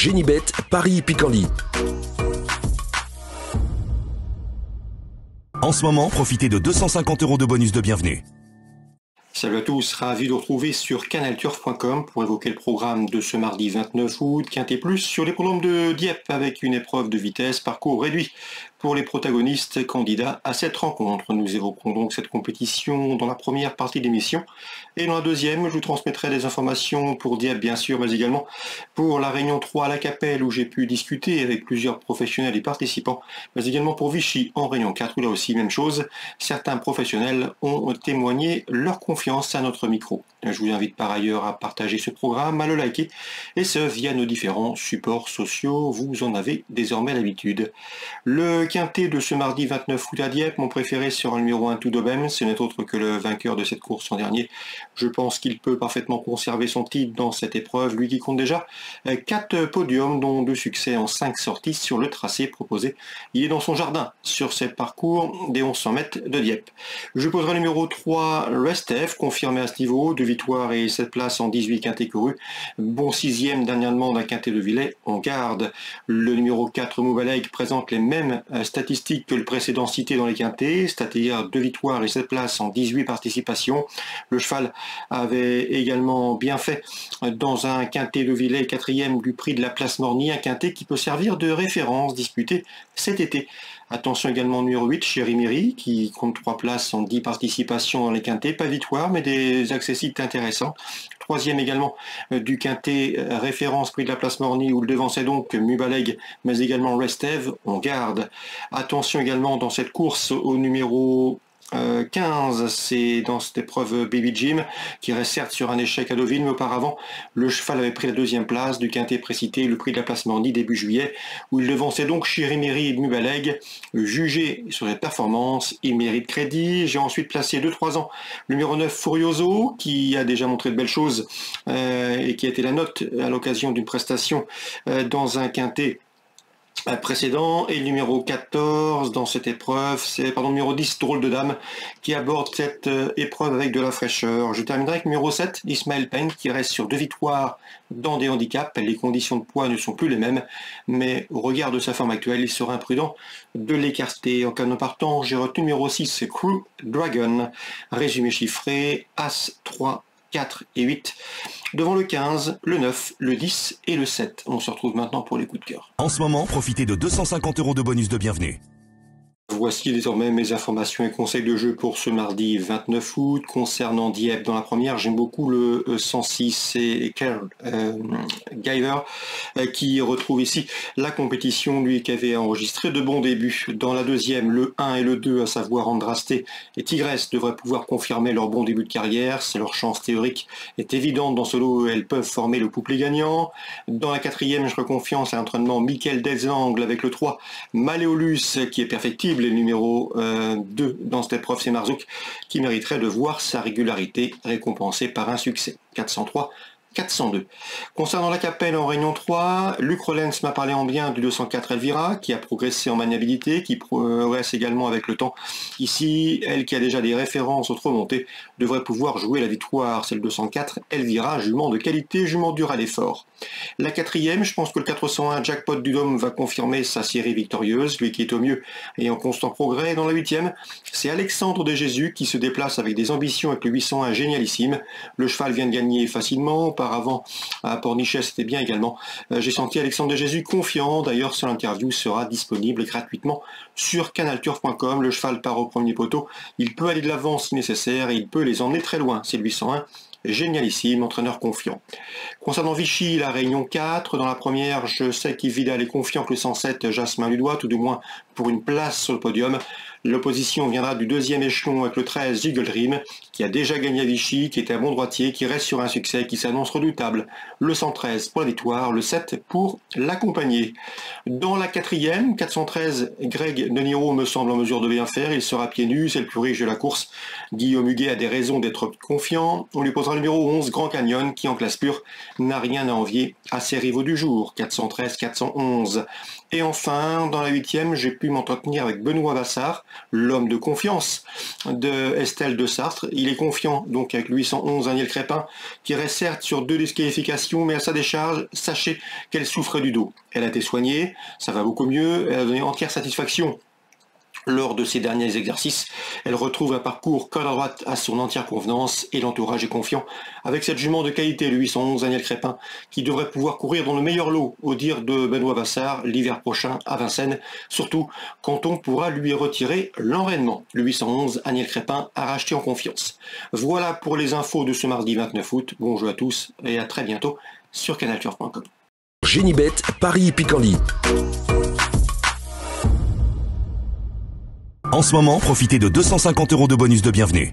Génibet, Paris-Picanly. En ce moment, profitez de 250 € de bonus de bienvenue. Salut à tous, ravi de vous retrouver sur canalturf.com pour évoquer le programme de ce mardi 29 août, Quintet Plus sur l'hippodrome de Dieppe avec une épreuve de vitesse, parcours réduit pour les protagonistes candidats à cette rencontre. Nous évoquerons donc cette compétition dans la première partie de l'émission et dans la deuxième, je vous transmettrai des informations pour Dieppe bien sûr, mais également pour la Réunion 3 à la Capelle où j'ai pu discuter avec plusieurs professionnels et participants, mais également pour Vichy en Réunion 4 où là aussi même chose, certains professionnels ont témoigné leur confiance à notre micro. Je vous invite par ailleurs à partager ce programme, à le liker, et ce via nos différents supports sociaux, vous en avez désormais l'habitude. Le quintet de ce mardi 29 août à Dieppe, mon préféré sera le numéro 1 Tudobem, ce n'est autre que le vainqueur de cette course en dernier. Je pense qu'il peut parfaitement conserver son titre dans cette épreuve, lui qui compte déjà 4 podiums, dont 2 succès en 5 sorties sur le tracé proposé. Il est dans son jardin sur ce parcours des 1100 mètres de Dieppe. Je poserai le numéro 3 Restev, confirmé à ce niveau, 2 victoires et 7 places en 18 quintets courus. Bon 6e dernièrement d'un quintet de Villers, on garde. Le numéro 4 Moubaleg présente les mêmes statistiques que le précédent cité dans les quintets, c'est-à-dire 2 victoires et 7 places en 18 participations. Le cheval avait également bien fait dans un quintet de Villers, 4e du prix de la place Morny, un quintet qui peut servir de référence disputé cet été. Attention également au numéro 8, Chéri Miri, qui compte 3 places en 10 participations dans les quintets, pas victoire, mais des accessites intéressants. 3e également du quintet référence prix de la place Morny, où le devançait donc Moubaleg, mais également Restev, on garde. Attention également dans cette course au numéro 15, c'est dans cette épreuve Baby Jim qui reste certes sur un échec à Deauville, mais auparavant le cheval avait pris la 2e place du quintet précité, le prix de la place Morny début juillet, où il devançait donc Chirimiri et Moubaleg. Jugé sur les performances, il mérite crédit. J'ai ensuite placé 2-3 ans le numéro 9 Furioso, qui a déjà montré de belles choses et qui a été la note à l'occasion d'une prestation dans un quintet précédent, et le numéro 14 dans cette épreuve, c'est le numéro 10 Drôle de Dame qui aborde cette épreuve avec de la fraîcheur. Je terminerai avec le numéro 7 Ismaël Payne qui reste sur 2 victoires dans des handicaps. Les conditions de poids ne sont plus les mêmes, mais au regard de sa forme actuelle, il sera imprudent de l'écarter. En cas de partant, j'ai retenu le numéro 6 c'est Crew Dragon, résumé chiffré As 3 4 et 8, devant le 15, le 9, le 10 et le 7. On se retrouve maintenant pour les coups de cœur. En ce moment, profitez de 250 € de bonus de bienvenue. Voici désormais mes informations et conseils de jeu pour ce mardi 29 août. Concernant Dieppe, dans la première, j'aime beaucoup le 106 et Carl Giver qui retrouve ici la compétition, lui qui avait enregistré de bons débuts. Dans la deuxième, le 1 et le 2, à savoir Andrasté et Tigresse, devraient pouvoir confirmer leur bon début de carrière. C'est leur chance théorique est évidente dans ce lot, elles peuvent former le couplet gagnant. Dans la quatrième, je ferai confiance à l'entraînement Michael Desangle avec le 3 Maléolus qui est perfectible. Le numéro 2 dans cette épreuve, c'est Marzouk, qui mériterait de voir sa régularité récompensée par un succès. 403, 402. Concernant la Capelle en Réunion 3, Luc Rollens m'a parlé en bien du 204 Elvira, qui a progressé en maniabilité, qui progresse également avec le temps. Ici, elle qui a déjà des références aux remontées, devrait pouvoir jouer la victoire. C'est le 204 Elvira, jument de qualité, jument dur à l'effort. La quatrième, je pense que le 401 Jackpot du Dôme va confirmer sa série victorieuse, lui qui est au mieux et en constant progrès. Dans la huitième, c'est Alexandre de Jésus qui se déplace avec des ambitions avec le 801 Génialissime. Le cheval vient de gagner facilement, auparavant à Pornichet c'était bien également. J'ai senti Alexandre de Jésus confiant, d'ailleurs son interview sera disponible gratuitement sur canalturf.com. Le cheval part au premier poteau, il peut aller de l'avant si nécessaire et il peut les emmener très loin, c'est le 801. Génialissime, entraîneur confiant. Concernant Vichy, la Réunion 4, dans la première, je sais qu'Yvidal est confiant que le 107 Jasmin Ludois, tout du moins pour une place sur le podium. L'opposition viendra du deuxième échelon avec le 13 Eagle Dream, qui a déjà gagné à Vichy, qui était un bon droitier, qui reste sur un succès, qui s'annonce redoutable. Le 113 pour la victoire, le 7 pour l'accompagner. Dans la quatrième, 413, Greg De Niro me semble en mesure de bien faire, il sera pieds nus, c'est le plus riche de la course. Guillaume Huguet a des raisons d'être confiant. On lui posera le numéro 11, Grand Canyon, qui en classe pure n'a rien à envier à ses rivaux du jour. 413, 411. Et enfin, dans la 8e, j'ai pu m'entretenir avec Benoît Vassart, l'homme de confiance de Estelle de Sartre. Il est confiant donc avec le 811 Aniel Crépin, qui reste certes sur 2 disqualifications, mais à sa décharge, sachez qu'elle souffrait du dos. Elle a été soignée, ça va beaucoup mieux, elle a donné entière satisfaction. Lors de ses derniers exercices, elle retrouve un parcours corde à droite à son entière convenance et l'entourage est confiant avec cette jument de qualité, le 811 Aniel Crépin, qui devrait pouvoir courir dans le meilleur lot, au dire de Benoît Vassart, l'hiver prochain à Vincennes, surtout quand on pourra lui retirer l'enraînement. Le 811 Aniel Crépin a racheté en confiance. Voilà pour les infos de ce mardi 29 août. Bonjour à tous et à très bientôt sur canalturf.com. Génibet, Paris Picorly. En ce moment, profitez de 250 € de bonus de bienvenue.